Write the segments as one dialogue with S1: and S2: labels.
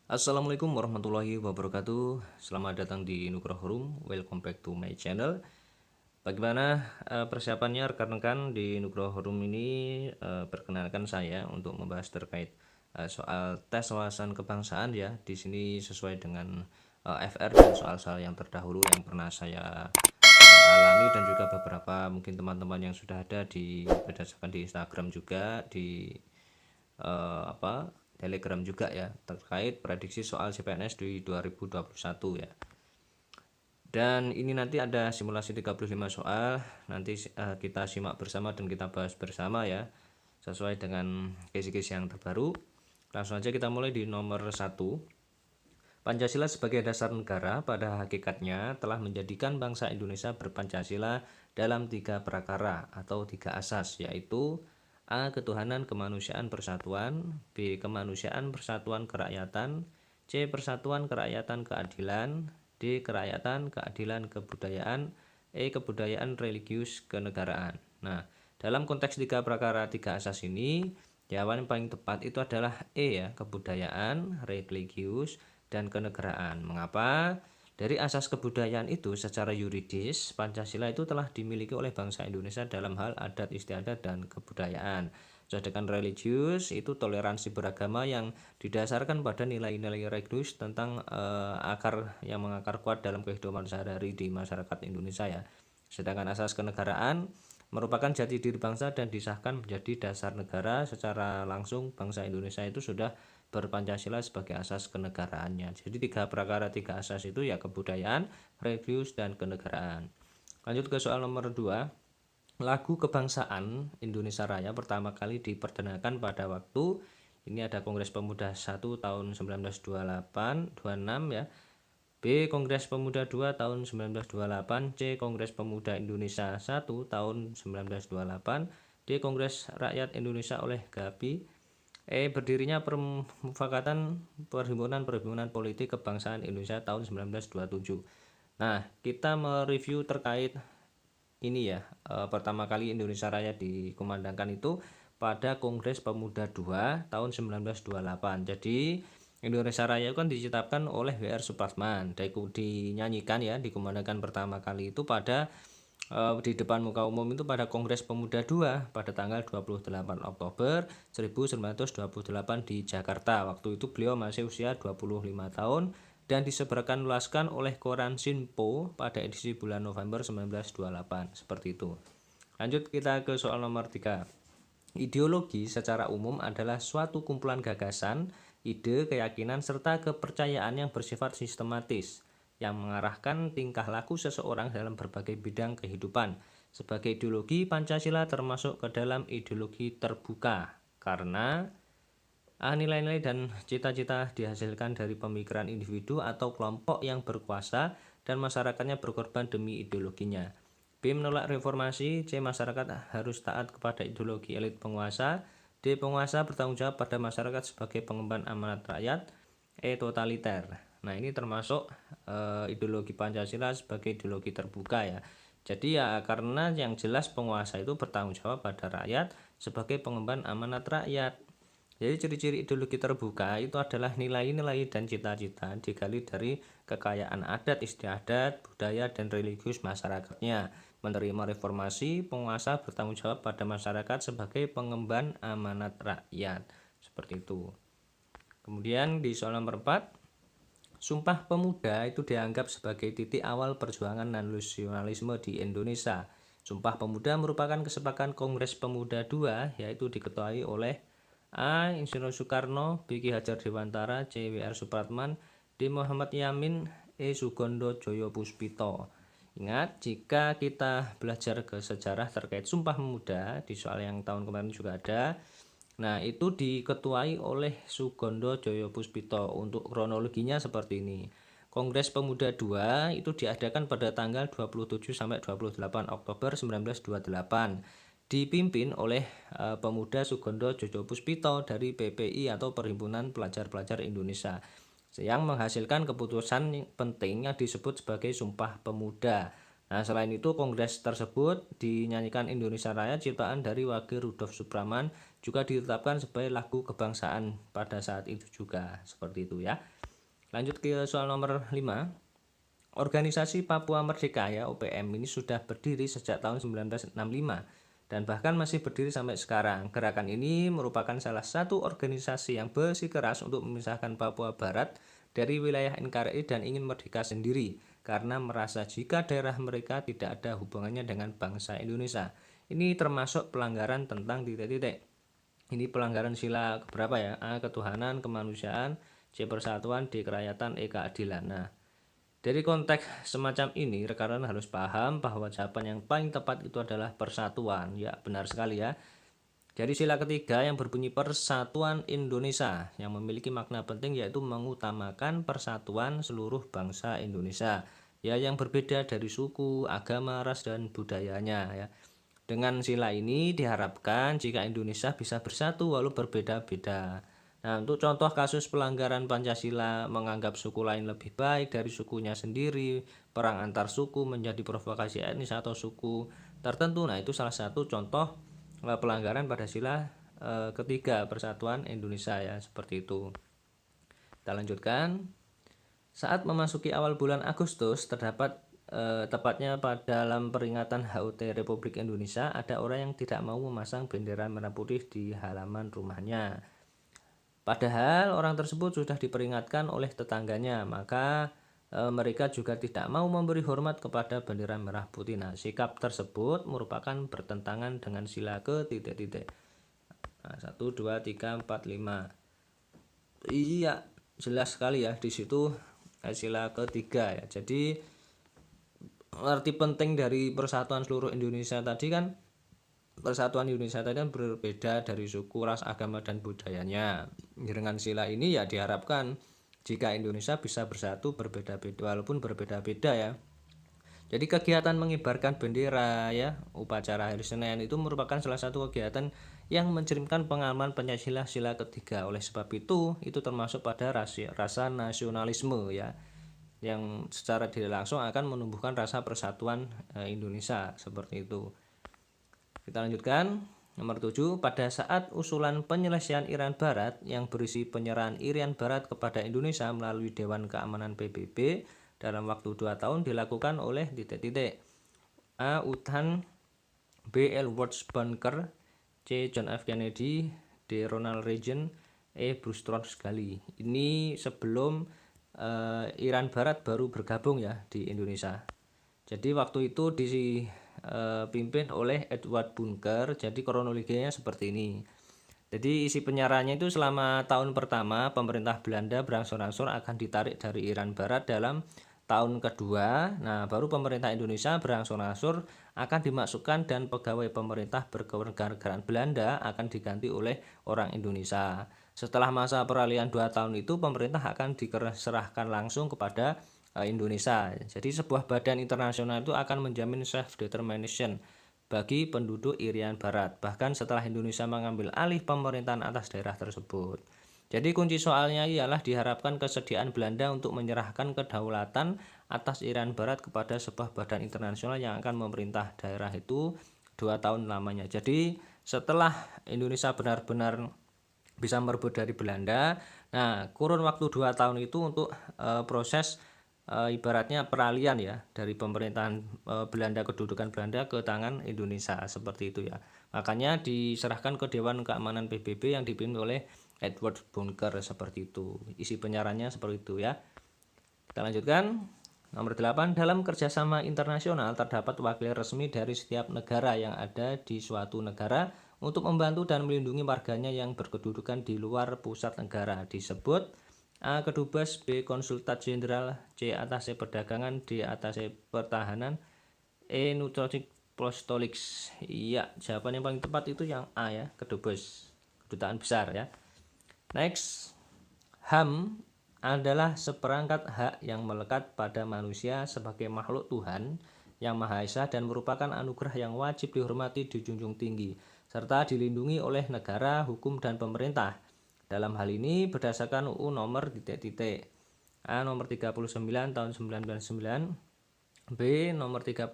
S1: Assalamualaikum warahmatullahi wabarakatuh. Selamat datang di Nugroho Room. Welcome back to my channel. Bagaimana persiapannya rekan-rekan di Nugroho Room ini? Perkenalkan saya untuk membahas terkait soal tes wawasan kebangsaan ya. Di sini sesuai dengan FR dan soal-soal yang terdahulu yang pernah saya alami, dan juga beberapa mungkin teman-teman yang sudah ada berdasarkan di Instagram juga, di Telegram juga ya, terkait prediksi soal CPNS di 2021 ya. Dan ini nanti ada simulasi 35 soal, nanti kita simak bersama dan kita bahas bersama ya, sesuai dengan case-case yang terbaru. Langsung aja kita mulai di nomor 1. Pancasila sebagai dasar negara pada hakikatnya telah menjadikan bangsa Indonesia berpancasila dalam 3 prakara atau 3 asas, yaitu A. Ketuhanan kemanusiaan persatuan, B. Kemanusiaan persatuan kerakyatan, C. Persatuan kerakyatan keadilan, D. Kerakyatan keadilan kebudayaan, E. Kebudayaan religius kenegaraan. Nah, dalam konteks 3 prakara 3 asas ini, jawaban yang paling tepat itu adalah E ya, kebudayaan, religius, dan kenegaraan. Mengapa? Dari asas kebudayaan itu secara yuridis Pancasila itu telah dimiliki oleh bangsa Indonesia dalam hal adat istiadat dan kebudayaan. Sedangkan religius itu toleransi beragama yang didasarkan pada nilai-nilai religius tentang akar yang mengakar kuat dalam kehidupan sehari-hari di masyarakat Indonesia ya. Sedangkan asas kenegaraan merupakan jati diri bangsa dan disahkan menjadi dasar negara. Secara langsung bangsa Indonesia itu sudah berpancasila sebagai asas kenegaraannya. Jadi 3 prakara 3 asas itu ya, kebudayaan, religius, dan kenegaraan. Lanjut ke soal nomor 2. Lagu kebangsaan Indonesia Raya pertama kali diperdengarkan pada waktu ini ada Kongres Pemuda 1 tahun 1928 26 ya. B. Kongres Pemuda 2 tahun 1928, C. Kongres Pemuda Indonesia 1 tahun 1928, D. Kongres Rakyat Indonesia oleh GAPI, E. Berdirinya Permufakatan Perhimpunan Politik Kebangsaan Indonesia tahun 1927. Nah, kita mereview terkait ini ya, pertama kali Indonesia Raya dikumandangkan itu pada Kongres Pemuda 2 tahun 1928. Jadi Indonesia Raya kan diciptakan oleh W.R. Supratman, dinyanyikan ya, dikumandangkan pertama kali itu pada di depan muka umum itu pada Kongres Pemuda 2 pada tanggal 28 Oktober 1928 di Jakarta. Waktu itu beliau masih usia 25 tahun dan disebarkan luaskan oleh koran Sinpo pada edisi bulan November 1928. Seperti itu. Lanjut kita ke soal nomor 3. Ideologi secara umum adalah suatu kumpulan gagasan, ide, keyakinan, serta kepercayaan yang bersifat sistematis, yang mengarahkan tingkah laku seseorang dalam berbagai bidang kehidupan. Sebagai ideologi, Pancasila termasuk ke dalam ideologi terbuka, karena nilai-nilai dan cita-cita dihasilkan dari pemikiran individu atau kelompok yang berkuasa dan masyarakatnya berkorban demi ideologinya. B. Menolak reformasi. C. Masyarakat harus taat kepada ideologi elit penguasa. D. Penguasa bertanggung jawab pada masyarakat sebagai pengemban amanat rakyat. E. Totaliter. Nah, ini termasuk ideologi Pancasila sebagai ideologi terbuka ya. Jadi ya, karena yang jelas penguasa itu bertanggung jawab pada rakyat sebagai pengemban amanat rakyat. Jadi ciri-ciri ideologi terbuka itu adalah nilai-nilai dan cita-cita digali dari kekayaan adat istiadat, budaya, dan religius masyarakatnya. Menerima reformasi, penguasa bertanggung jawab pada masyarakat sebagai pengemban amanat rakyat. Seperti itu. Kemudian di soal nomor 4, Sumpah Pemuda itu dianggap sebagai titik awal perjuangan nasionalisme di Indonesia. Sumpah Pemuda merupakan kesepakatan Kongres Pemuda II, yaitu diketuai oleh A. Insinyur Soekarno, B. Ki Hajar Dewantara, C. W.R. Supratman, D. Muhammad Yamin, E. Sugondo Joyopuspito. Ingat, jika kita belajar ke sejarah terkait Sumpah Pemuda, di soal yang tahun kemarin juga ada, nah itu diketuai oleh Sugondo Joyopuspito. Untuk kronologinya seperti ini. Kongres Pemuda II itu diadakan pada tanggal 27 sampai 28 Oktober 1928. Dipimpin oleh pemuda Sugondo Joyopuspito dari PPI atau Perhimpunan Pelajar-Pelajar Indonesia, yang menghasilkan keputusan penting yang disebut sebagai Sumpah Pemuda. Nah, selain itu kongres tersebut dinyanyikan Indonesia Raya ciptaan dari Wage Rudolf Supratman juga ditetapkan sebagai lagu kebangsaan pada saat itu juga, seperti itu ya. Lanjut ke soal nomor 5. Organisasi Papua Merdeka ya OPM ini sudah berdiri sejak tahun 1965 dan bahkan masih berdiri sampai sekarang. Gerakan ini merupakan salah satu organisasi yang bersikeras untuk memisahkan Papua Barat dari wilayah NKRI dan ingin merdeka sendiri karena merasa jika daerah mereka tidak ada hubungannya dengan bangsa Indonesia. Ini termasuk pelanggaran tentang titik-titik. Ini pelanggaran sila keberapa ya? A. Ketuhanan, kemanusiaan, C. Persatuan, D. Kerakyatan, E. Keadilan. Nah, dari konteks semacam ini, rekan-rekan harus paham bahwa jawaban yang paling tepat itu adalah persatuan. Ya, benar sekali ya. Jadi sila ketiga yang berbunyi Persatuan Indonesia yang memiliki makna penting yaitu mengutamakan persatuan seluruh bangsa Indonesia. Ya, yang berbeda dari suku, agama, ras, dan budayanya ya. Dengan sila ini diharapkan jika Indonesia bisa bersatu walau berbeda-beda. Nah, untuk contoh kasus pelanggaran Pancasila menganggap suku lain lebih baik dari sukunya sendiri, perang antar suku menjadi provokasi etnis atau suku tertentu. Nah, itu salah satu contoh pelanggaran pada sila ketiga Persatuan Indonesia ya, seperti itu. Kita lanjutkan. Saat memasuki awal bulan Agustus terdapat tepatnya pada dalam peringatan HUT Republik Indonesia ada orang yang tidak mau memasang bendera merah putih di halaman rumahnya. Padahal orang tersebut sudah diperingatkan oleh tetangganya, maka mereka juga tidak mau memberi hormat kepada bendera merah putih. Nah, sikap tersebut merupakan bertentangan dengan sila ke titik-titik. Nah, 1, 2, 3, 4, 5. Iya, jelas sekali ya di situ sila ketiga ya. Jadi arti penting dari persatuan seluruh Indonesia tadi kan, persatuan Indonesia tadi kan berbeda dari suku, ras, agama, dan budayanya. Dengan sila ini ya diharapkan jika Indonesia bisa bersatu berbeda-beda walaupun berbeda-beda ya. Jadi kegiatan mengibarkan bendera ya, upacara hari Senin itu merupakan salah satu kegiatan yang mencerminkan pengalaman Pancasila sila ketiga. Oleh sebab itu termasuk pada rasa nasionalisme ya, yang secara tidak langsung akan menumbuhkan rasa persatuan Indonesia, seperti itu. Kita lanjutkan. Nomor 7, pada saat usulan penyelesaian Irian Barat yang berisi penyerahan Irian Barat kepada Indonesia melalui Dewan Keamanan PBB dalam waktu 2 tahun dilakukan oleh titik-titik. A. Uthan, B. Edward Bunker, C. John F. Kennedy, D. Ronald Reagan, E. Bruce Gali. Ini sebelum Irian Barat baru bergabung ya di Indonesia. Jadi waktu itu dipimpin oleh Edward Bunker. Jadi kronologinya seperti ini. Jadi isi penyerahannya itu selama tahun pertama pemerintah Belanda berangsur-angsur akan ditarik dari Irian Barat dalam tahun kedua. Nah, baru pemerintah Indonesia berangsur-angsur akan dimasukkan dan pegawai pemerintah berkewarganegaraan Belanda akan diganti oleh orang Indonesia. Setelah masa peralihan 2 tahun itu pemerintah akan diserahkan langsung kepada Indonesia. Jadi sebuah badan internasional itu akan menjamin self determination bagi penduduk Irian Barat, bahkan setelah Indonesia mengambil alih pemerintahan atas daerah tersebut. Jadi kunci soalnya ialah diharapkan kesediaan Belanda untuk menyerahkan kedaulatan atas Irian Barat kepada sebuah badan internasional yang akan memerintah daerah itu 2 tahun lamanya. Jadi setelah Indonesia benar-benar bisa merebut dari Belanda, nah kurun waktu 2 tahun itu untuk proses ibaratnya peralihan ya dari pemerintahan Belanda, kedudukan Belanda ke tangan Indonesia, seperti itu ya. Makanya diserahkan ke Dewan Keamanan PBB yang dipimpin oleh Edward Bunker, seperti itu. Isi penyerahannya seperti itu ya. Kita lanjutkan. Nomor 8, dalam kerjasama internasional terdapat wakil resmi dari setiap negara yang ada di suatu negara untuk membantu dan melindungi warganya yang berkedudukan di luar pusat negara. Disebut A. Kedubes, B. Konsultat Jenderal, C. Atase Perdagangan, D. Atase Pertahanan, E. Nutronik Apostolics. Iya, jawaban yang paling tepat itu yang A ya, Kedubes, kedutaan besar ya. Next, HAM adalah seperangkat hak yang melekat pada manusia sebagai makhluk Tuhan yang Maha Esa dan merupakan anugerah yang wajib dihormati, dijunjung tinggi, serta dilindungi oleh negara, hukum, dan pemerintah. Dalam hal ini berdasarkan UU nomor A nomor 39 tahun 1999, B nomor 38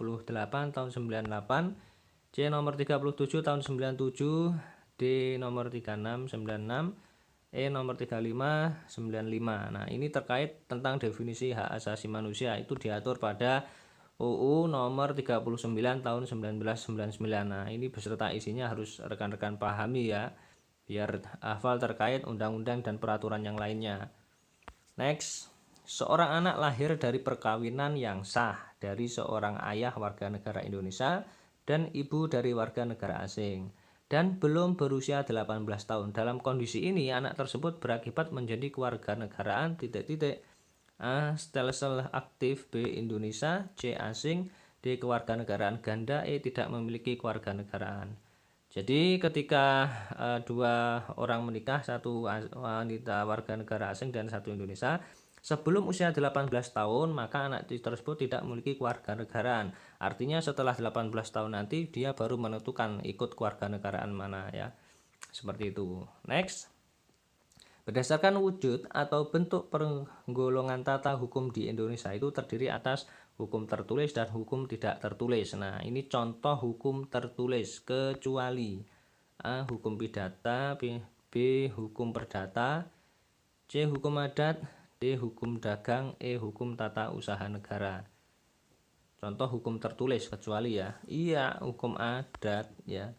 S1: tahun 98, C nomor 37 tahun 97, D nomor 36 96, E nomor 35 95. Nah, ini terkait tentang definisi hak asasi manusia, itu diatur pada UU nomor 39 tahun 1999. Nah, ini beserta isinya harus rekan-rekan pahami ya, biar hafal terkait undang-undang dan peraturan yang lainnya. Next, seorang anak lahir dari perkawinan yang sah dari seorang ayah warga negara Indonesia dan ibu dari warga negara asing dan belum berusia 18 tahun. Dalam kondisi ini, anak tersebut berakibat menjadi kewarganegaraan A. Stelsel aktif, B. Indonesia, C. Asing, D. Kewarganegaraan ganda, E. Tidak memiliki kewarganegaraan. Jadi ketika dua orang menikah, satu wanita warga negara asing dan satu Indonesia, sebelum usia 18 tahun, maka anak tersebut tidak memiliki kewarganegaraan. Artinya setelah 18 tahun nanti dia baru menentukan ikut kewarganegaraan mana ya. Seperti itu. Next. Berdasarkan wujud atau bentuk penggolongan tata hukum di Indonesia itu terdiri atas hukum tertulis dan hukum tidak tertulis. Nah, ini contoh hukum tertulis, kecuali A. Hukum pidata, B. Hukum perdata, C. Hukum adat, D. Hukum dagang, E. Hukum tata usaha negara. Contoh hukum tertulis kecuali ya. Iya, hukum adat ya.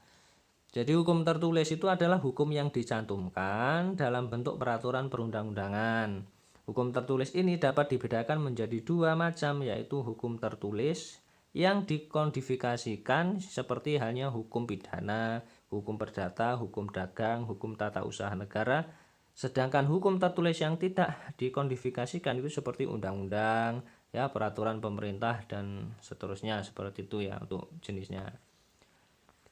S1: Jadi hukum tertulis itu adalah hukum yang dicantumkan dalam bentuk peraturan perundang-undangan. Hukum tertulis ini dapat dibedakan menjadi dua macam, yaitu hukum tertulis yang dikodifikasikan seperti halnya hukum pidana, hukum perdata, hukum dagang, hukum tata usaha negara. Sedangkan hukum tertulis yang tidak dikodifikasikan itu seperti undang-undang, ya, peraturan pemerintah dan seterusnya, seperti itu ya untuk jenisnya.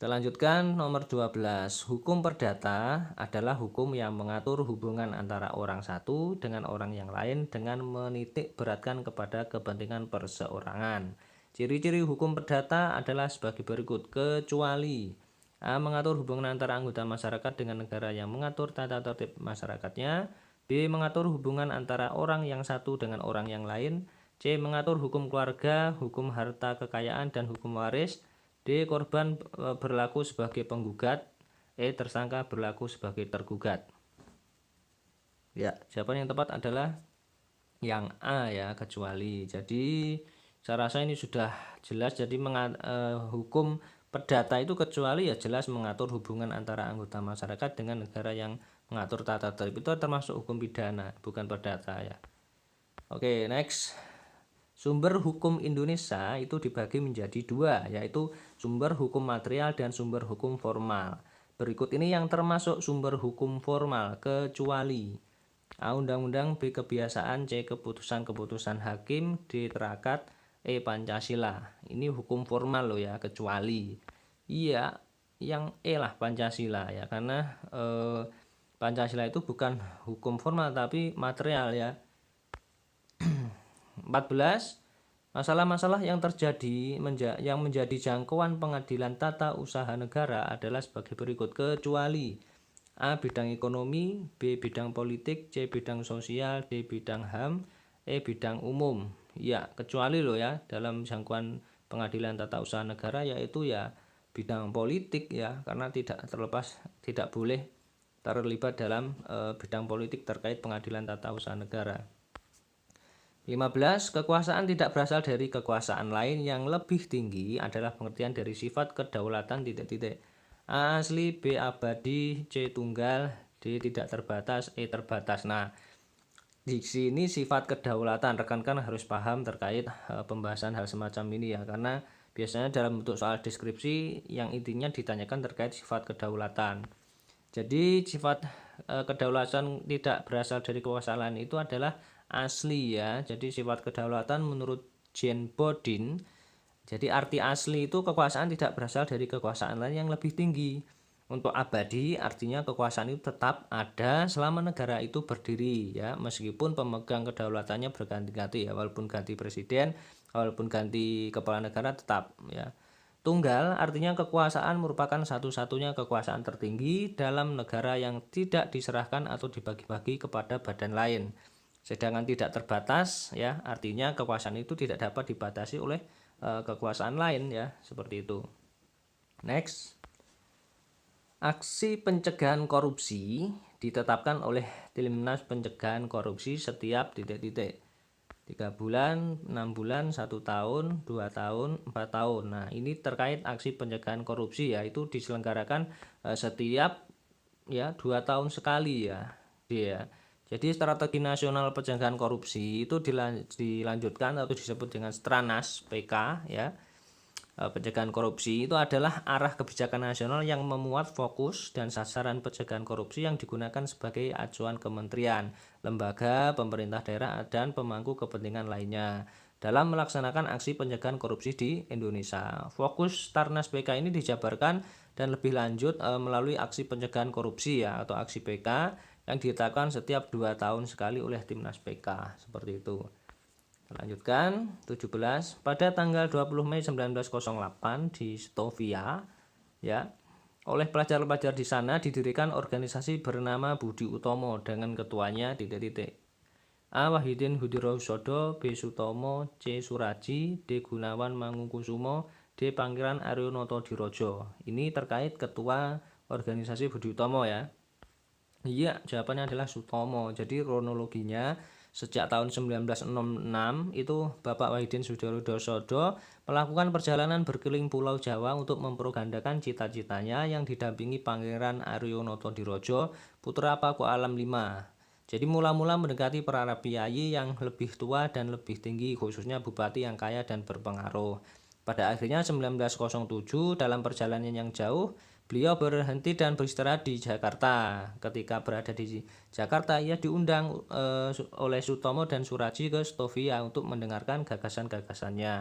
S1: Kita lanjutkan nomor 12. Hukum perdata adalah hukum yang mengatur hubungan antara orang satu dengan orang yang lain dengan menitik beratkan kepada kepentingan perseorangan. Ciri-ciri hukum perdata adalah sebagai berikut. Kecuali A. Mengatur hubungan antara anggota masyarakat dengan negara yang mengatur tata tertib masyarakatnya. B. Mengatur hubungan antara orang yang satu dengan orang yang lain. C. Mengatur hukum keluarga, hukum harta kekayaan, dan hukum waris. D. Korban berlaku sebagai penggugat. E. Tersangka berlaku sebagai tergugat. Ya, jawaban yang tepat adalah yang A ya, kecuali. Jadi saya rasa ini sudah jelas. Jadi hukum perdata itu kecuali ya jelas mengatur hubungan antara anggota masyarakat dengan negara yang mengatur tata tertib. Itu termasuk hukum pidana, bukan perdata ya. Oke, next. Sumber hukum Indonesia itu dibagi menjadi dua, yaitu sumber hukum material dan sumber hukum formal. Berikut ini yang termasuk sumber hukum formal, kecuali A. Undang-undang, B. Kebiasaan, C. Keputusan-keputusan hakim, D. Terakat, E. Pancasila. Ini hukum formal loh ya, kecuali. Iya, yang E lah Pancasila ya, karena Pancasila itu bukan hukum formal tapi material ya. 14. Masalah-masalah yang terjadi yang menjadi jangkauan pengadilan tata usaha negara adalah sebagai berikut. Kecuali A. Bidang ekonomi, B. Bidang politik, C. Bidang sosial, D. Bidang HAM, E. Bidang umum. Ya, kecuali loh ya dalam jangkauan pengadilan tata usaha negara, yaitu ya bidang politik ya, karena tidak boleh terlibat dalam bidang politik terkait pengadilan tata usaha negara. 15. Kekuasaan tidak berasal dari kekuasaan lain. Yang lebih tinggi adalah pengertian dari sifat kedaulatan A. Asli, B. Abadi, C. Tunggal, D. Tidak terbatas, E. Terbatas. Nah, di sini sifat kedaulatan rekan-rekan harus paham terkait pembahasan hal semacam ini ya, karena biasanya dalam bentuk soal deskripsi yang intinya ditanyakan terkait sifat kedaulatan. Jadi sifat kedaulatan tidak berasal dari kekuasaan lain itu adalah asli ya. Jadi sifat kedaulatan menurut Jean Bodin, jadi arti asli itu kekuasaan tidak berasal dari kekuasaan lain yang lebih tinggi. Untuk abadi artinya kekuasaan itu tetap ada selama negara itu berdiri ya, meskipun pemegang kedaulatannya berganti-ganti ya, walaupun ganti presiden, walaupun ganti kepala negara tetap ya. Tunggal artinya kekuasaan merupakan satu-satunya kekuasaan tertinggi dalam negara yang tidak diserahkan atau dibagi-bagi kepada badan lain. Sedangkan tidak terbatas ya, artinya kekuasaan itu tidak dapat dibatasi oleh kekuasaan lain ya, seperti itu. Next. Aksi pencegahan korupsi ditetapkan oleh Timnas Pencegahan Korupsi setiap titik-titik. 3 bulan, 6 bulan, 1 tahun, 2 tahun, 4 tahun. Nah, ini terkait aksi pencegahan korupsi ya, itu diselenggarakan setiap ya 2 tahun sekali ya. Dia. Jadi strategi nasional pencegahan korupsi itu dilanjutkan atau disebut dengan Stranas PK ya. Pencegahan korupsi itu adalah arah kebijakan nasional yang memuat fokus dan sasaran pencegahan korupsi yang digunakan sebagai acuan kementerian, lembaga, pemerintah daerah, dan pemangku kepentingan lainnya dalam melaksanakan aksi pencegahan korupsi di Indonesia. Fokus Starnas PK ini dijabarkan dan lebih lanjut melalui aksi pencegahan korupsi ya, atau aksi PK yang ditetapkan setiap 2 tahun sekali oleh Timnas PK, seperti itu. Lanjutkan 17 pada tanggal 20 Mei 1908 di Stovia ya, oleh pelajar-pelajar di sana didirikan organisasi bernama Budi Utomo dengan ketuanya titik-titik. A. Wahidin Hudirohusodo, B. Sutomo, C. Suraji, D. Gunawan Mangunkusumo, D. Pangeran Aryonoto Dirojo. Ini terkait ketua organisasi Budi Utomo ya. Iya, jawabannya adalah Sutomo. Jadi kronologinya sejak tahun 1966 itu Bapak Wahidin Sudirohusodo melakukan perjalanan berkeliling Pulau Jawa untuk mempropagandakan cita-citanya yang didampingi Pangeran Aryonoto Dirojo, putra Paku Alam V. Jadi mula-mula mendekati para kiai yang lebih tua dan lebih tinggi, khususnya bupati yang kaya dan berpengaruh. Pada akhirnya 1907 dalam perjalanan yang jauh, beliau berhenti dan beristirahat di Jakarta. Ketika berada di Jakarta, ia diundang oleh Sutomo dan Suraji ke Stovia untuk mendengarkan gagasan-gagasannya.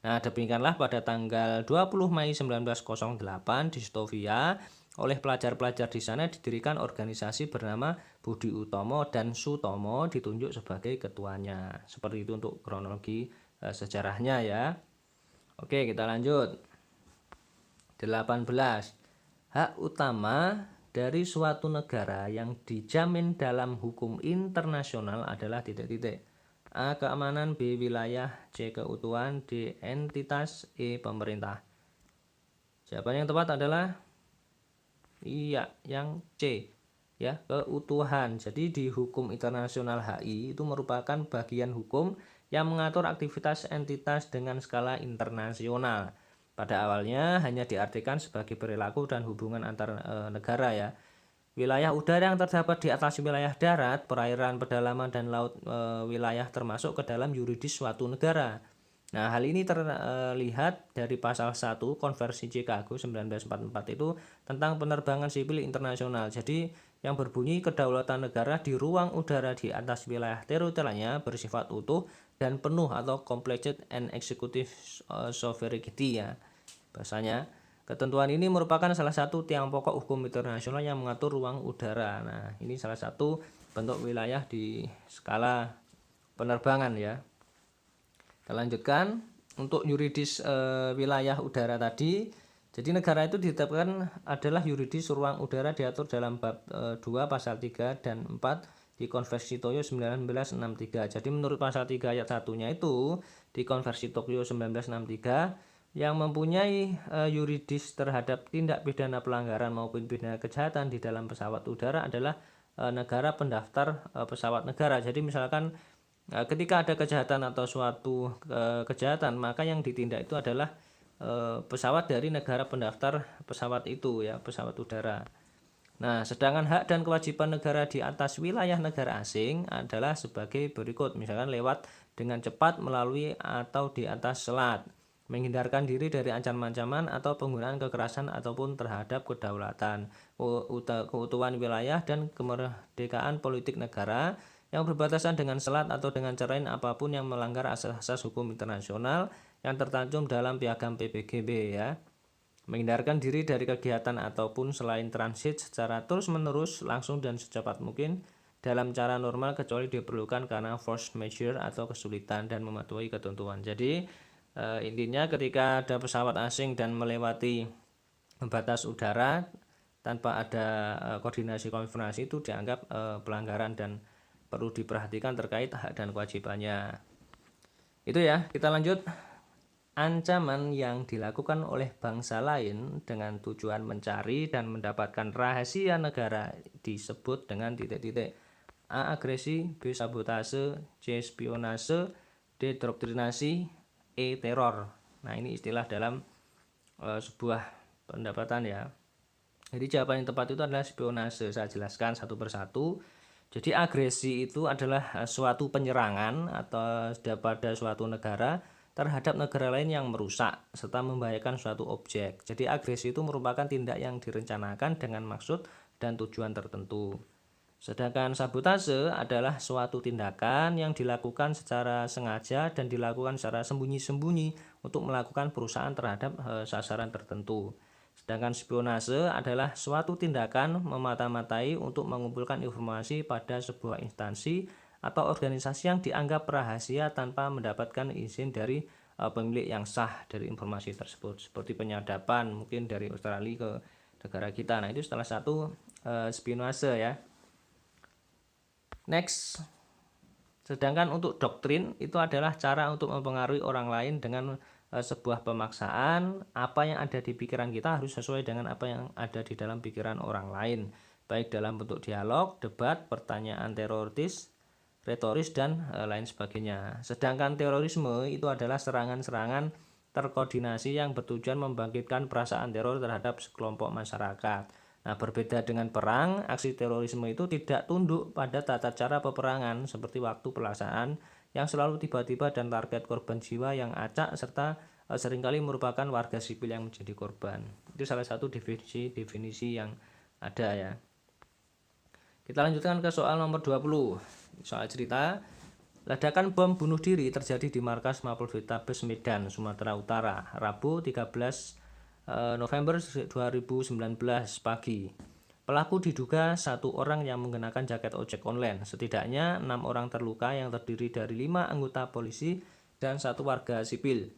S1: Nah, demikianlah pada tanggal 20 Mei 1908 di Stovia, oleh pelajar-pelajar di sana didirikan organisasi bernama Budi Utomo dan Sutomo ditunjuk sebagai ketuanya. Seperti itu untuk kronologi sejarahnya ya. Oke, kita lanjut. 18. Hak utama dari suatu negara yang dijamin dalam hukum internasional adalah titik-titik. A. Keamanan, B. Wilayah, C. Keutuhan, D. Entitas, E. Pemerintah. Jawaban yang tepat adalah iya, yang C. Ya, keutuhan. Jadi di hukum internasional HI itu merupakan bagian hukum yang mengatur aktivitas entitas dengan skala internasional. Pada awalnya hanya diartikan sebagai perilaku dan hubungan antar negara ya. Wilayah udara yang terdapat di atas wilayah darat, perairan, pedalaman, dan laut wilayah termasuk ke dalam yuridis suatu negara. Nah, hal ini terlihat dari pasal 1 Konvensi Chicago 1944 itu tentang penerbangan sipil internasional. Jadi yang berbunyi kedaulatan negara di ruang udara di atas wilayah teritorialnya bersifat utuh dan penuh atau completed and executive sovereignty ya. Bahasanya, ketentuan ini merupakan salah satu tiang pokok hukum internasional yang mengatur ruang udara. Nah, ini salah satu bentuk wilayah di skala penerbangan ya. Kita lanjutkan untuk yuridis wilayah udara tadi. Jadi negara itu ditetapkan adalah yuridis ruang udara diatur dalam bab 2 pasal 3 dan 4 di Konvensi Tokyo 1963. Jadi menurut pasal 3 ayat 1-nya itu di Konvensi Tokyo 1963 yang mempunyai yuridis terhadap tindak pidana pelanggaran maupun pidana kejahatan di dalam pesawat udara adalah negara pendaftar pesawat negara. Jadi misalkan ketika ada kejahatan atau suatu kejahatan, maka yang ditindak itu adalah pesawat dari negara pendaftar pesawat itu ya, pesawat udara. Nah, sedangkan hak dan kewajiban negara di atas wilayah negara asing adalah sebagai berikut. Misalkan lewat dengan cepat melalui atau di atas selat, menghindarkan diri dari ancaman-ancaman atau penggunaan kekerasan ataupun terhadap kedaulatan, keutuhan wilayah dan kemerdekaan politik negara yang berbatasan dengan selat atau dengan cara lain apapun yang melanggar asas-asas hukum internasional yang tercantum dalam piagam PBGB ya. Menghindarkan diri dari kegiatan ataupun selain transit secara terus-menerus, langsung dan secepat mungkin dalam cara normal kecuali diperlukan karena force majeure atau kesulitan dan mematuhi ketentuan. Jadi intinya ketika ada pesawat asing dan melewati batas udara tanpa ada koordinasi konfirmasi itu dianggap pelanggaran dan perlu diperhatikan terkait hak dan kewajibannya. Itu ya, kita lanjut. Ancaman yang dilakukan oleh bangsa lain dengan tujuan mencari dan mendapatkan rahasia negara disebut dengan titik-titik. A. Agresi, B. Sabotase, C. Spionase, D. Doktrinasi, E. Teror. Nah, ini istilah dalam sebuah pendapatan ya. Jadi jawaban yang tepat itu adalah spionase. Saya jelaskan satu persatu. Jadi agresi itu adalah suatu penyerangan atau pada suatu negara terhadap negara lain yang merusak serta membahayakan suatu objek. Jadi agresi itu merupakan tindak yang direncanakan dengan maksud dan tujuan tertentu. Sedangkan sabotase adalah suatu tindakan yang dilakukan secara sengaja dan dilakukan secara sembunyi-sembunyi untuk melakukan perusakan terhadap sasaran tertentu. Sedangkan spionase adalah suatu tindakan memata-matai untuk mengumpulkan informasi pada sebuah instansi atau organisasi yang dianggap rahasia tanpa mendapatkan izin dari pemilik yang sah dari informasi tersebut, seperti penyadapan mungkin dari Australia ke negara kita. Nah, itu salah satu spionase ya. Next. Sedangkan untuk doktrin itu adalah cara untuk mempengaruhi orang lain dengan sebuah pemaksaan. Apa yang ada di pikiran kita harus sesuai dengan apa yang ada di dalam pikiran orang lain, baik dalam bentuk dialog, debat, pertanyaan retoris dan lain sebagainya. Sedangkan terorisme itu adalah serangan-serangan terkoordinasi yang bertujuan membangkitkan perasaan teror terhadap sekelompok masyarakat. Nah, berbeda dengan perang, aksi terorisme itu tidak tunduk pada tata cara peperangan seperti waktu pelaksanaan yang selalu tiba-tiba dan target korban jiwa yang acak serta seringkali merupakan warga sipil yang menjadi korban. Itu salah satu definisi yang ada ya. Kita lanjutkan ke soal nomor 20. Soal cerita, ledakan bom bunuh diri terjadi di markas Mapolrestabes Medan, Sumatera Utara, Rabu 13 November 2019 pagi. Pelaku diduga satu orang yang mengenakan jaket ojek online. Setidaknya 6 orang terluka yang terdiri dari 5 anggota polisi dan 1 warga sipil.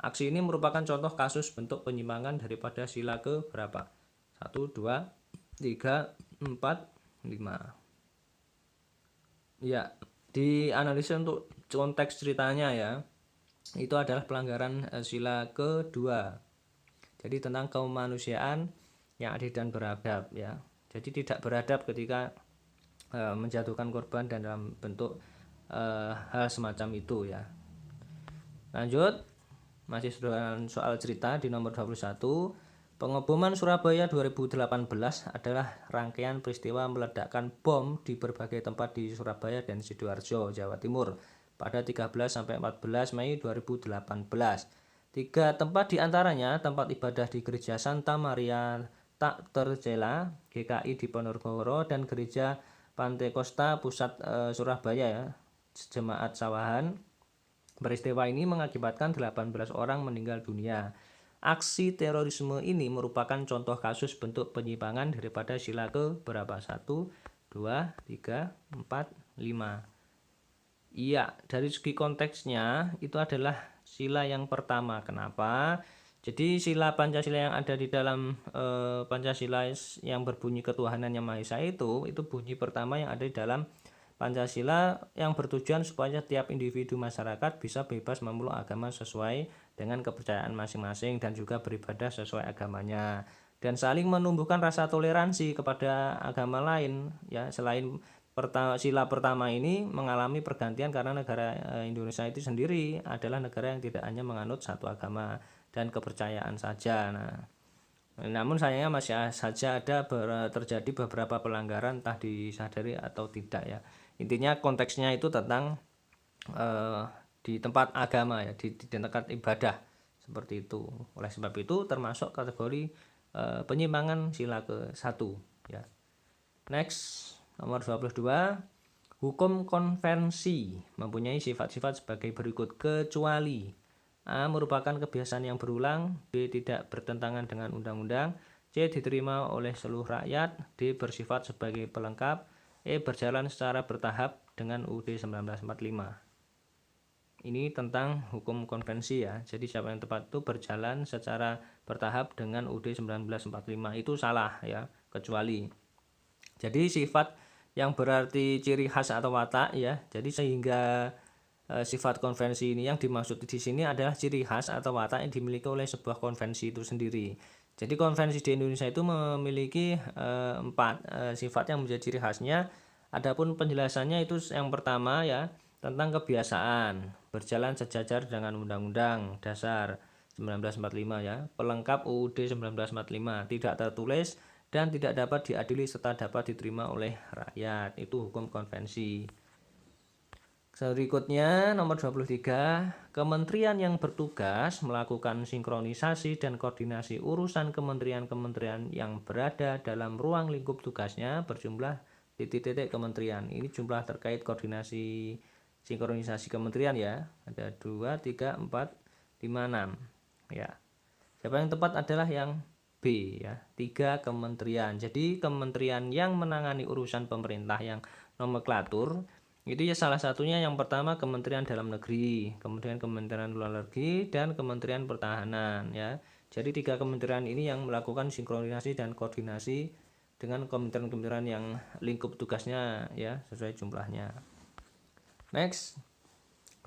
S1: Aksi ini merupakan contoh kasus bentuk penyimpangan daripada sila ke berapa? 1, 2, 3, 4, 5. Ya, dianalisis untuk konteks ceritanya ya. Itu adalah pelanggaran sila kedua. Jadi tentang kemanusiaan yang adil dan beradab ya. Jadi tidak beradab ketika menjatuhkan korban dan dalam bentuk hal semacam itu ya. Lanjut, masih soal cerita di nomor 21. Pengeboman Surabaya 2018 adalah rangkaian peristiwa meledakkan bom di berbagai tempat di Surabaya dan Sidoarjo, Jawa Timur pada 13 sampai 14 Mei 2018. 3 tempat diantaranya tempat ibadah di Gereja Santa Maria Tak Tercela GKI di Ponorogo dan Gereja Pantekosta Pusat Surabaya ya, Jemaat Sawahan. Peristiwa ini mengakibatkan 18 orang meninggal dunia. Aksi terorisme ini merupakan contoh kasus bentuk penyimpangan daripada sila ke berapa? 1, 2, 3, 4, 5. Iya, dari segi konteksnya itu adalah sila yang pertama. Kenapa? Jadi sila Pancasila yang ada di dalam Pancasila yang berbunyi ketuhanan yang Maha Esa itu bunyi pertama yang ada di dalam Pancasila yang bertujuan supaya tiap individu masyarakat bisa bebas memeluk agama sesuai dengan kepercayaan masing-masing dan juga beribadah sesuai agamanya dan saling menumbuhkan rasa toleransi kepada agama lain ya. Selain sila pertama ini mengalami pergantian karena negara Indonesia itu sendiri adalah negara yang tidak hanya menganut satu agama dan kepercayaan saja. Namun sayangnya masih saja ada terjadi beberapa pelanggaran entah disadari atau tidak ya. Intinya konteksnya itu tentang di tempat agama ya, di tempat ibadah seperti itu. Oleh sebab itu termasuk kategori penyimpangan sila ke-1 ya. Next, nomor 22. Hukum konvensi mempunyai sifat-sifat sebagai berikut, kecuali A. merupakan kebiasaan yang berulang, B. tidak bertentangan dengan undang-undang, C. diterima oleh seluruh rakyat, D. bersifat sebagai pelengkap, E. berjalan secara bertahap dengan UUD 1945. Ini tentang hukum konvensi ya. Jadi siapa yang tepat itu berjalan secara bertahap dengan UUD 1945 itu salah ya, kecuali. Jadi sifat yang berarti ciri khas atau watak ya. Jadi sehingga sifat konvensi ini yang dimaksud di sini adalah ciri khas atau watak yang dimiliki oleh sebuah konvensi itu sendiri. Jadi konvensi di Indonesia itu memiliki 4 sifat yang menjadi ciri khasnya. Adapun penjelasannya itu yang pertama ya, tentang kebiasaan berjalan sejajar dengan Undang-Undang Dasar 1945 ya, pelengkap UUD 1945, tidak tertulis dan tidak dapat diadili serta dapat diterima oleh rakyat. Itu hukum konvensi. Berikutnya nomor 23, kementerian yang bertugas melakukan sinkronisasi dan koordinasi urusan kementerian-kementerian yang berada dalam ruang lingkup tugasnya berjumlah titik-titik kementerian. Ini jumlah terkait koordinasi sinkronisasi kementerian ya. Ada 2, 3, 4, 5, 6 ya. Siapa yang tepat adalah yang B ya, 3 kementerian. Jadi kementerian yang menangani urusan pemerintah yang nomenklatur itu ya salah satunya yang pertama Kementerian Dalam Negeri, kemudian Kementerian Luar Negeri, dan Kementerian Pertahanan ya. Jadi 3 kementerian ini yang melakukan sinkronisasi dan koordinasi dengan kementerian-kementerian yang lingkup tugasnya ya sesuai jumlahnya. Next,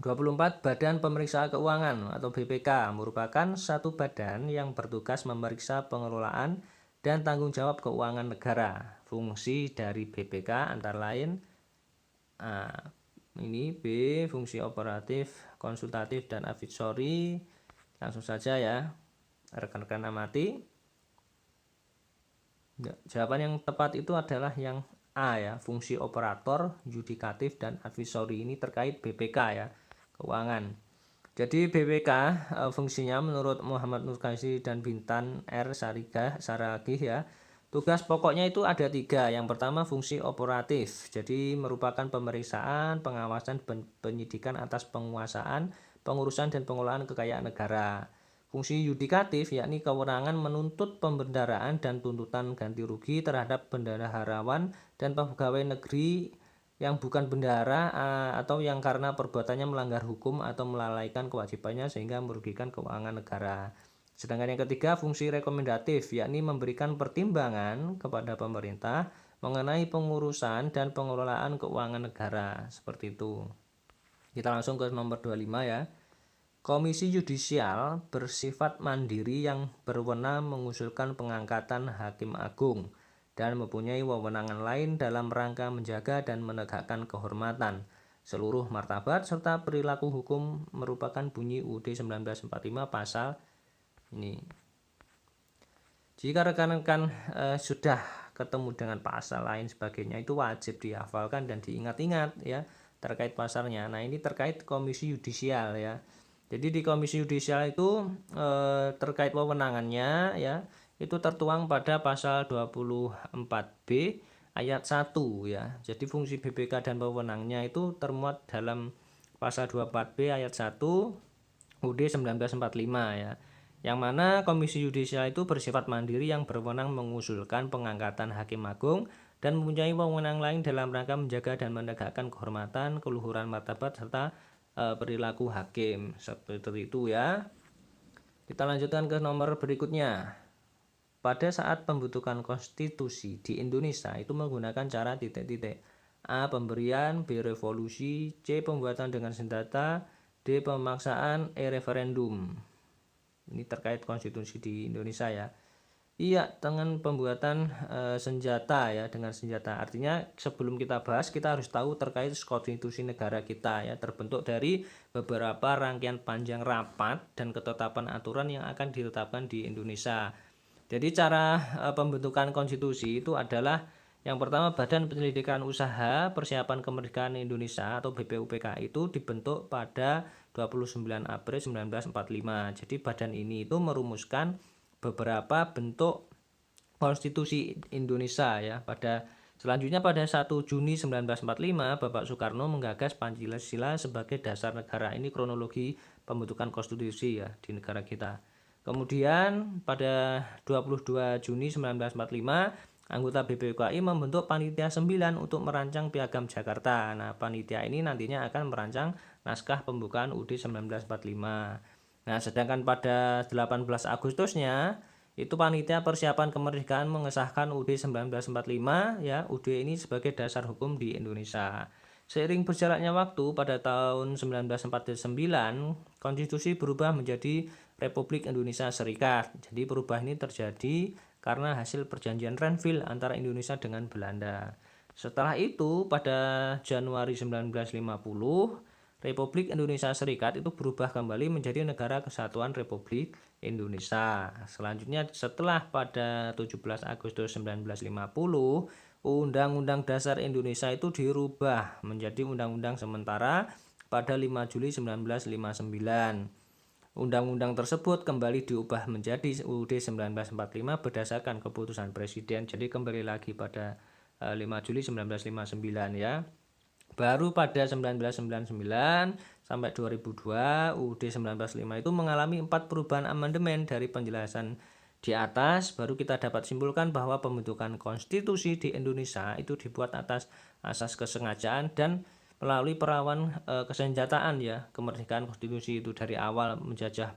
S1: 24, Badan Pemeriksa Keuangan atau BPK merupakan satu badan yang bertugas memeriksa pengelolaan dan tanggung jawab keuangan negara. Fungsi dari BPK antara lain ini B, fungsi operatif, konsultatif, dan advisory. Langsung saja ya, rekan-rekan amati. Jawaban yang tepat itu adalah yang A ya, fungsi operator, yudikatif, dan advisory. Ini terkait BPK ya, keuangan. Jadi BPK fungsinya menurut Muhammad Nurkaisi dan Bintan R. Saragih ya, tugas pokoknya itu ada 3. Yang pertama fungsi operatif, jadi merupakan pemeriksaan, pengawasan, penyidikan atas penguasaan, pengurusan dan pengelolaan kekayaan negara. Fungsi yudikatif yakni kewenangan menuntut pembendaraan dan tuntutan ganti rugi terhadap bendaharawan dan pegawai negeri yang bukan bendahara atau yang karena perbuatannya melanggar hukum atau melalaikan kewajibannya sehingga merugikan keuangan negara. Sedangkan yang ketiga fungsi rekomendatif yakni memberikan pertimbangan kepada pemerintah mengenai pengurusan dan pengelolaan keuangan negara. Seperti itu. Kita langsung ke nomor 25 ya. Komisi Yudisial bersifat mandiri yang berwenang mengusulkan pengangkatan Hakim Agung dan mempunyai wewenangan lain dalam rangka menjaga dan menegakkan kehormatan, seluruh martabat serta perilaku hukum merupakan bunyi UUD 1945 pasal ini. Jika rekan-rekan sudah ketemu dengan pasal lain sebagainya itu wajib dihafalkan dan diingat-ingat ya terkait pasalnya. Nah, ini terkait Komisi Yudisial ya. Jadi di Komisi Yudisial itu terkait wewenangannya ya itu tertuang pada pasal 24B ayat 1 ya. Jadi fungsi BPK dan wewenangnya itu termuat dalam pasal 24B ayat 1 UUD 1945 ya. Yang mana Komisi Yudisial itu bersifat mandiri yang berwenang mengusulkan pengangkatan Hakim Agung dan mempunyai wewenang lain dalam rangka menjaga dan menegakkan kehormatan, keluhuran martabat serta perilaku hakim. Seperti itu ya. Kita lanjutkan ke nomor berikutnya. Pada saat pembentukan konstitusi di Indonesia itu menggunakan cara titik-titik. A. Pemberian, B. Revolusi, C. Pembuatan dengan senjata, D. Pemaksaan, E. Referendum. Ini terkait konstitusi di Indonesia ya. Iya, dengan pembuatan senjata ya, dengan senjata. Artinya sebelum kita bahas kita harus tahu terkait konstitusi negara kita ya, terbentuk dari beberapa rangkaian panjang rapat dan ketetapan aturan yang akan ditetapkan di Indonesia. Jadi cara pembentukan konstitusi itu adalah yang pertama Badan Penyelidikan Usaha Persiapan Kemerdekaan Indonesia atau BPUPK itu dibentuk pada 29 April 1945. Jadi badan ini itu merumuskan beberapa bentuk konstitusi Indonesia ya. Selanjutnya pada 1 Juni 1945 Bapak Soekarno menggagas Pancasila sebagai dasar negara. Ini kronologi pembentukan konstitusi ya di negara kita. Kemudian pada 22 Juni 1945 anggota BPUKI membentuk Panitia 9 untuk merancang Piagam Jakarta. Nah, panitia ini nantinya akan merancang naskah pembukaan UUD 1945. Nah, sedangkan pada 18 Agustusnya Itu panitia persiapan kemerdekaan mengesahkan UUD 1945 ya. UUD ini sebagai dasar hukum di Indonesia. Seiring berjalannya waktu, pada tahun 1949 konstitusi berubah menjadi Republik Indonesia Serikat. Jadi perubahan ini terjadi karena hasil perjanjian Renville antara Indonesia dengan Belanda. Setelah itu pada Januari 1950 Republik Indonesia Serikat itu berubah kembali menjadi Negara Kesatuan Republik Indonesia. Selanjutnya setelah pada 17 Agustus 1950 Undang-Undang Dasar Indonesia itu dirubah menjadi Undang-Undang sementara pada 5 Juli 1959. Undang-undang tersebut kembali diubah menjadi UUD 1945 berdasarkan keputusan Presiden. Jadi kembali lagi pada 5 Juli 1959 ya. Baru pada 1999 sampai 2002 UUD 1945 itu mengalami 4 perubahan amandemen. Dari penjelasan di atas baru kita dapat simpulkan bahwa pembentukan konstitusi di Indonesia itu dibuat atas asas kesengajaan dan melalui perawan kesenjataan ya. Kemerdekaan konstitusi itu dari awal menjajah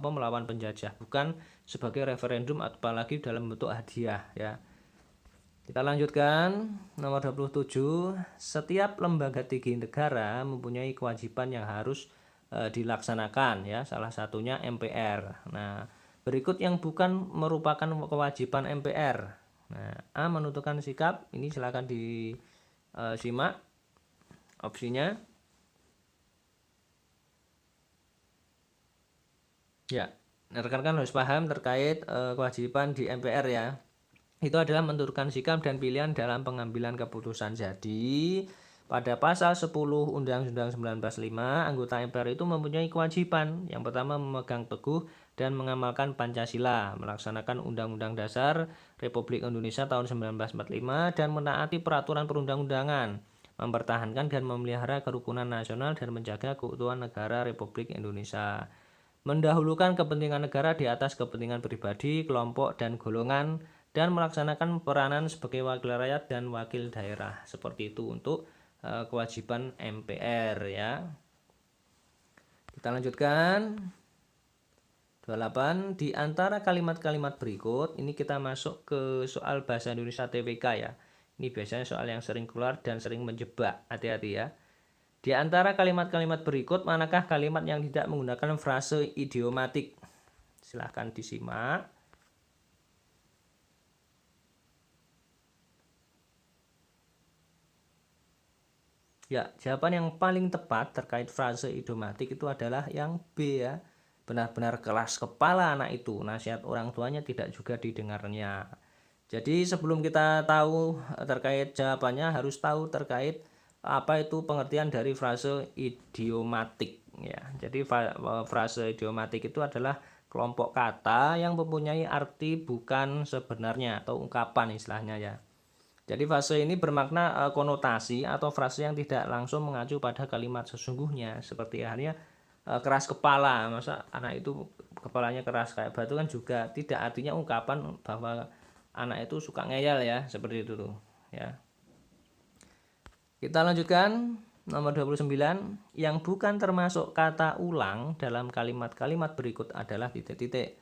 S1: melawan penjajah, bukan sebagai referendum apalagi dalam bentuk hadiah ya. Kita lanjutkan nomor 27. Setiap lembaga tinggi negara mempunyai kewajiban yang harus dilaksanakan ya, salah satunya MPR. Nah, berikut yang bukan merupakan kewajiban MPR. Nah, A. Menentukan sikap. Ini silakan disimak opsinya. Ya, rekan-rekan harus paham terkait kewajiban di MPR ya. Itu adalah menentukan sikap dan pilihan dalam pengambilan keputusan. Jadi pada pasal 10 Undang-Undang 1945 anggota MPR itu mempunyai kewajiban. Yang pertama, memegang teguh dan mengamalkan Pancasila, melaksanakan Undang-Undang Dasar Republik Indonesia tahun 1945 dan menaati peraturan perundang-undangan, mempertahankan dan memelihara kerukunan nasional dan menjaga keutuhan negara Republik Indonesia, mendahulukan kepentingan negara di atas kepentingan pribadi, kelompok, dan golongan, dan melaksanakan peranan sebagai wakil rakyat dan wakil daerah. Seperti itu untuk kewajiban MPR ya. Kita lanjutkan 28. Di antara kalimat-kalimat berikut ini kita masuk ke soal bahasa Indonesia TWK ya. Ini biasanya soal yang sering keluar dan sering menjebak, hati-hati ya. Di antara kalimat-kalimat berikut manakah kalimat yang tidak menggunakan frase idiomatik? Silahkan disimak. Ya, jawaban yang paling tepat terkait frase idiomatik itu adalah yang B ya. Benar-benar keras kepala anak itu, nasihat orang tuanya tidak juga didengarnya. Jadi sebelum kita tahu terkait jawabannya harus tahu terkait apa itu pengertian dari frase idiomatik ya. Jadi frase idiomatik itu adalah kelompok kata yang mempunyai arti bukan sebenarnya atau ungkapan istilahnya ya. Jadi frase ini bermakna konotasi atau frase yang tidak langsung mengacu pada kalimat sesungguhnya. Seperti halnya keras kepala, masa anak itu kepalanya keras kayak batu kan juga tidak artinya ungkapan bahwa anak itu suka ngeyel ya, seperti itu tuh ya. Kita lanjutkan nomor 29. Yang bukan termasuk kata ulang dalam kalimat-kalimat berikut adalah titik-titik.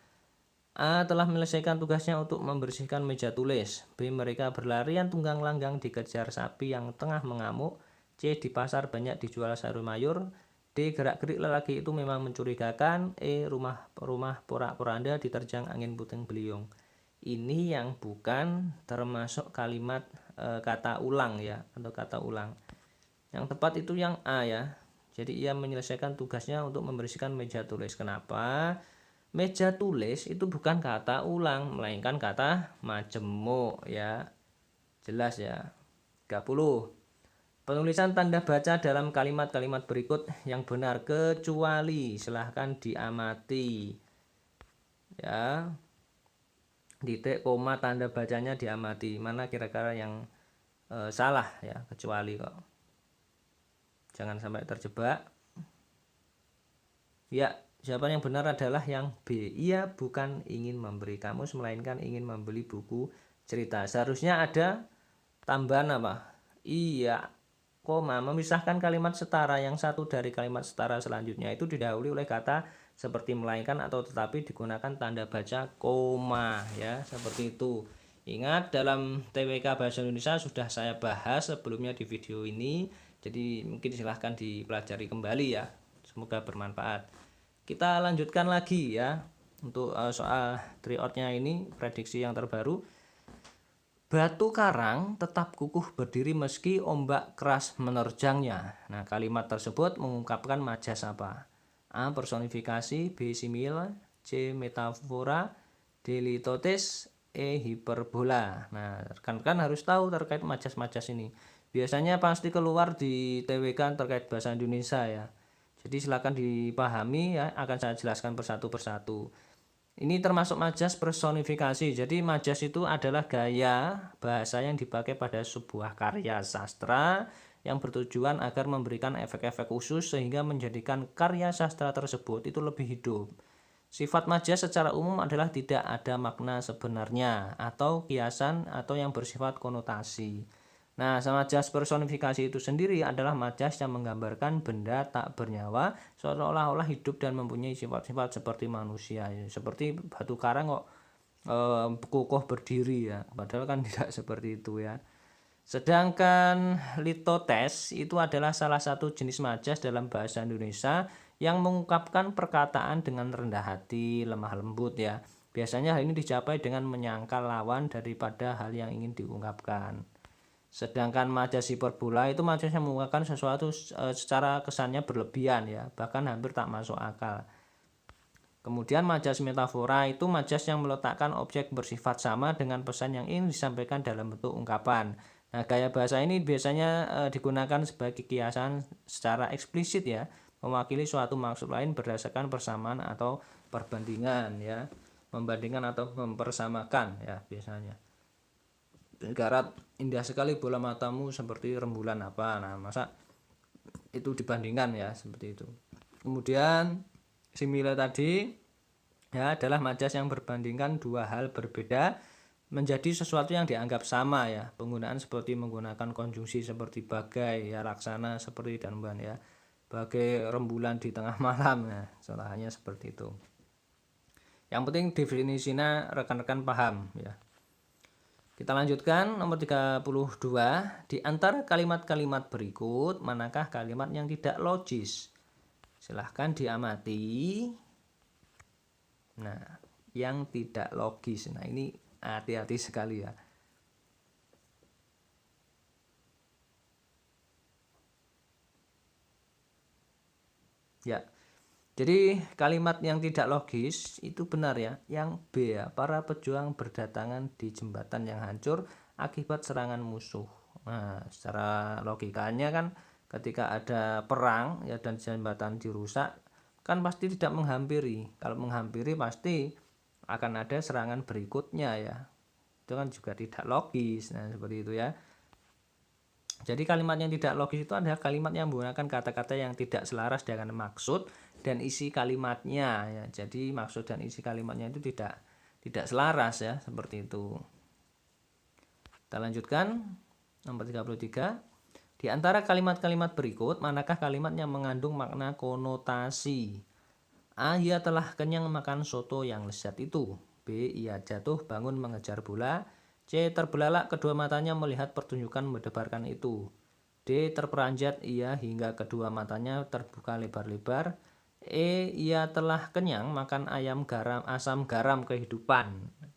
S1: A. Telah menyelesaikan tugasnya untuk membersihkan meja tulis. B. Mereka berlarian tunggang langgang dikejar sapi yang tengah mengamuk. C. Di pasar banyak dijual sayur mayur. D. Gerak-gerik lelaki itu memang mencurigakan. E. Rumah porak-poranda diterjang angin puting beliung. Ini yang bukan termasuk kalimat kata ulang ya, atau kata ulang. Yang tepat itu yang A ya. Jadi ia menyelesaikan tugasnya untuk membersihkan meja tulis. Kenapa? Meja tulis itu bukan kata ulang, melainkan kata majemuk ya. Jelas ya. 30. Penulisan tanda baca dalam kalimat-kalimat berikut yang benar kecuali, silahkan diamati. Ya. Titik, koma, tanda bacanya diamati. Mana kira-kira yang salah ya, kecuali kok. Jangan sampai terjebak. Ya. Jawaban yang benar adalah yang B. Ia bukan ingin memberi kamus, melainkan ingin membeli buku cerita. Seharusnya ada tambahan apa? Iya, koma, memisahkan kalimat setara yang satu dari kalimat setara selanjutnya itu didahului oleh kata seperti melainkan atau tetapi digunakan tanda baca koma ya, seperti itu. Ingat, dalam TWK Bahasa Indonesia sudah saya bahas sebelumnya di video ini, jadi mungkin silahkan dipelajari kembali ya, semoga bermanfaat. Kita lanjutkan lagi ya untuk soal tryout-nya ini, prediksi yang terbaru. Batu karang tetap kukuh berdiri meski ombak keras menerjangnya. Nah, kalimat tersebut mengungkapkan majas apa? A. Personifikasi, B. Simile, C. Metafora, D. Litotes, E. Hiperbola. Nah, rekan-rekan harus tahu terkait majas-majas ini. Biasanya pasti keluar di TWK terkait bahasa Indonesia ya. Jadi silakan dipahami ya, akan saya jelaskan persatu persatu. Ini termasuk majas personifikasi. Jadi majas itu adalah gaya bahasa yang dipakai pada sebuah karya sastra yang bertujuan agar memberikan efek-efek khusus sehingga menjadikan karya sastra tersebut itu lebih hidup. Sifat majas secara umum adalah tidak ada makna sebenarnya atau kiasan atau yang bersifat konotasi. Nah, majas personifikasi itu sendiri adalah majas yang menggambarkan benda tak bernyawa seolah-olah hidup dan mempunyai sifat-sifat seperti manusia. Seperti batu karang kok kokoh berdiri ya, padahal kan tidak seperti itu ya. Sedangkan litotes itu adalah salah satu jenis majas dalam bahasa Indonesia yang mengungkapkan perkataan dengan rendah hati, lemah lembut ya. Biasanya hal ini dicapai dengan menyangkal lawan daripada hal yang ingin diungkapkan. Sedangkan majas hiperbola itu majas yang mengungkapkan sesuatu secara kesannya berlebihan ya, bahkan hampir tak masuk akal. Kemudian majas metafora itu majas yang meletakkan objek bersifat sama dengan pesan yang ingin disampaikan dalam bentuk ungkapan. Nah, gaya bahasa ini biasanya digunakan sebagai kiasan secara eksplisit ya, mewakili suatu maksud lain berdasarkan persamaan atau perbandingan ya, membandingkan atau mempersamakan ya biasanya. Garat, indah sekali bola matamu seperti rembulan apa. Nah, masa itu dibandingkan ya, seperti itu. Kemudian simile tadi ya adalah majas yang berbandingkan dua hal berbeda menjadi sesuatu yang dianggap sama ya. Penggunaan seperti menggunakan konjungsi seperti bagai ya, laksana seperti dan ban ya. Bagai rembulan di tengah malam ya, salahnya seperti itu. Yang penting definisinya rekan-rekan paham ya. Kita lanjutkan nomor 32. Di antara kalimat-kalimat berikut, manakah kalimat yang tidak logis? Silahkan diamati. Nah, yang tidak logis. Nah, ini hati-hati sekali ya. Ya. Jadi kalimat yang tidak logis itu benar ya. Yang B ya, para pejuang berdatangan di jembatan yang hancur akibat serangan musuh. Nah, secara logikanya kan ketika ada perang ya dan jembatan dirusak kan pasti tidak menghampiri. Kalau menghampiri pasti akan ada serangan berikutnya ya. Itu kan juga tidak logis. Nah, seperti itu ya. Jadi kalimat yang tidak logis itu adalah kalimat yang menggunakan kata-kata yang tidak selaras dengan maksud dan isi kalimatnya ya. Jadi maksud dan isi kalimatnya itu tidak selaras ya, seperti itu. Kita lanjutkan nomor 33. Di antara kalimat-kalimat berikut, manakah kalimat yang mengandung makna konotasi? A. Ia telah kenyang makan soto yang lezat itu. B. Ia jatuh bangun mengejar bola. C. Terbelalak kedua matanya melihat pertunjukan mendebarkan itu. D. Terperanjat ia hingga kedua matanya terbuka lebar-lebar. E. Ia telah kenyang makan asam garam kehidupan.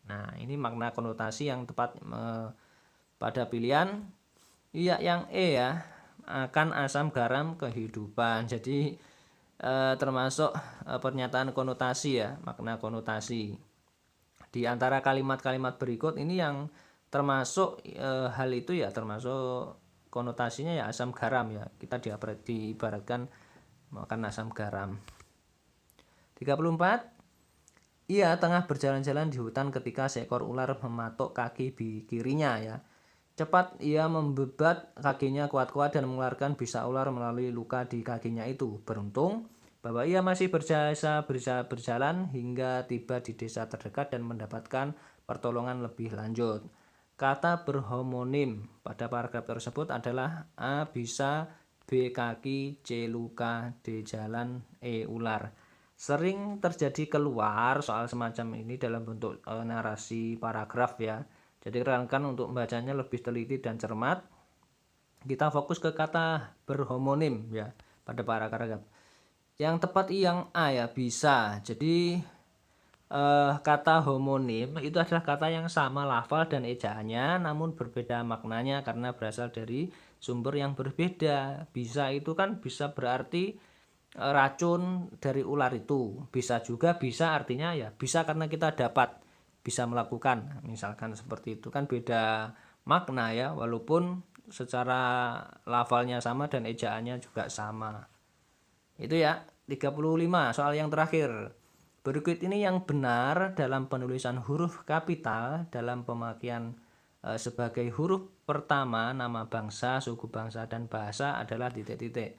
S1: Nah, ini makna konotasi yang tepat pada pilihan iya yang E ya, akan asam garam kehidupan. Jadi termasuk pernyataan konotasi ya, makna konotasi. Di antara kalimat-kalimat berikut ini yang termasuk hal itu ya, termasuk konotasinya ya asam garam ya. Kita diibaratkan makan asam garam. 34. Ia tengah berjalan-jalan di hutan ketika seekor ular mematok kaki kirinya ya. Cepat ia membebat kakinya kuat-kuat dan mengeluarkan bisa ular melalui luka di kakinya itu. Beruntung bahwa ia masih berjalan hingga tiba di desa terdekat dan mendapatkan pertolongan lebih lanjut. Kata berhomonim pada paragraf tersebut adalah A bisa, B kaki, C luka, D jalan, E ular. sering terjadi keluar soal semacam ini dalam bentuk narasi paragraf ya. Jadi rekan untuk membacanya lebih teliti dan cermat, kita fokus ke kata berhomonim ya pada paragraf. Yang tepat yang A ya, bisa. Jadi kata homonim itu adalah kata yang sama lafal dan ejaannya namun berbeda maknanya karena berasal dari sumber yang berbeda. Bisa itu kan bisa berarti racun dari ular itu. Bisa juga bisa artinya ya bisa karena kita dapat bisa melakukan. Misalkan seperti itu kan beda makna ya, walaupun secara lafalnya sama dan ejaannya juga sama. Itu ya, 35 soal yang terakhir. Berikut ini yang benar dalam penulisan huruf kapital dalam pemakaian sebagai huruf pertama nama bangsa, suku bangsa, dan bahasa adalah titik-titik.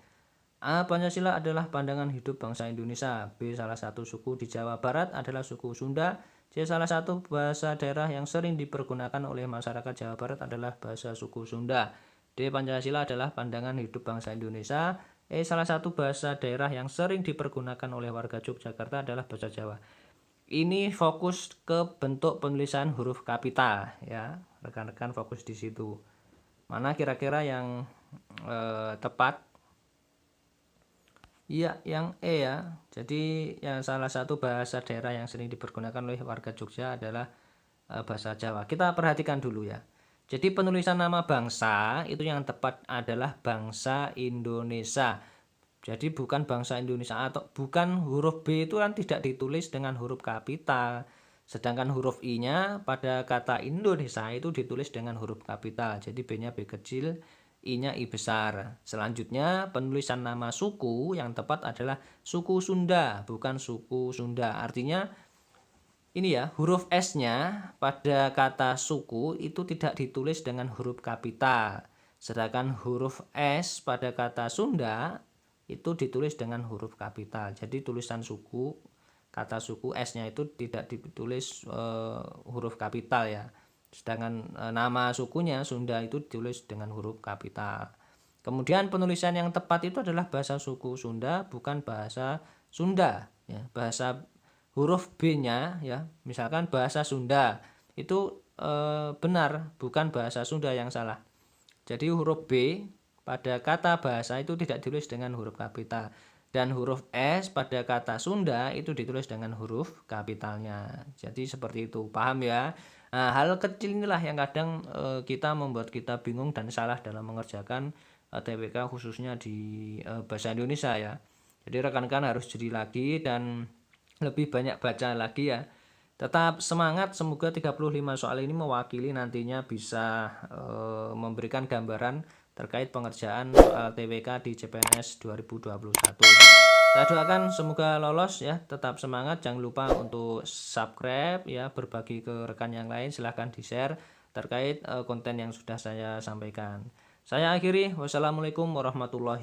S1: A. Pancasila adalah pandangan hidup bangsa Indonesia. B. Salah satu suku di Jawa Barat adalah suku Sunda. C. Salah satu bahasa daerah yang sering dipergunakan oleh masyarakat Jawa Barat adalah bahasa suku Sunda. D. Pancasila adalah pandangan hidup bangsa Indonesia. E. Salah satu bahasa daerah yang sering dipergunakan oleh warga Yogyakarta adalah bahasa Jawa. Ini fokus ke bentuk penulisan huruf kapital ya. Rekan-rekan fokus di situ. Mana kira-kira yang tepat? Iya, yang E ya. Jadi yang salah satu bahasa daerah yang sering dipergunakan oleh warga Jogja adalah bahasa Jawa. Kita perhatikan dulu ya. Jadi penulisan nama bangsa itu yang tepat adalah bangsa Indonesia. Jadi bukan bangsa Indonesia atau bukan huruf B itu kan tidak ditulis dengan huruf kapital. Sedangkan huruf I-nya pada kata Indonesia itu ditulis dengan huruf kapital. Jadi B-nya B kecil, I-nya I besar. Selanjutnya penulisan nama suku yang tepat adalah suku Sunda, bukan suku Sunda. Artinya ini ya, huruf S-nya pada kata suku itu tidak ditulis dengan huruf kapital. Sedangkan huruf S pada kata Sunda itu ditulis dengan huruf kapital. Jadi tulisan suku, kata suku S-nya itu tidak ditulis huruf kapital ya. Sedangkan nama sukunya Sunda itu ditulis dengan huruf kapital. Kemudian penulisan yang tepat itu adalah bahasa suku Sunda, bukan bahasa Sunda ya. Bahasa huruf B-nya ya, misalkan bahasa Sunda itu benar, bukan bahasa Sunda yang salah. Jadi huruf B pada kata bahasa itu tidak ditulis dengan huruf kapital, dan huruf S pada kata Sunda itu ditulis dengan huruf kapitalnya. Jadi seperti itu, paham ya? Nah, hal kecil inilah yang kadang kita membuat kita bingung dan salah dalam mengerjakan TBK khususnya di bahasa Indonesia ya. Jadi rekan-rekan harus jeli lagi dan lebih banyak baca lagi ya. Tetap semangat, semoga 35 soal ini mewakili nantinya bisa memberikan gambaran terkait pengerjaan soal TWK di CPNS 2021. Saya doakan semoga lolos ya, tetap semangat, jangan lupa untuk subscribe ya, berbagi ke rekan yang lain, silahkan di-share terkait konten yang sudah saya sampaikan. Saya akhiri, wassalamualaikum warahmatullahi wabarakatuh.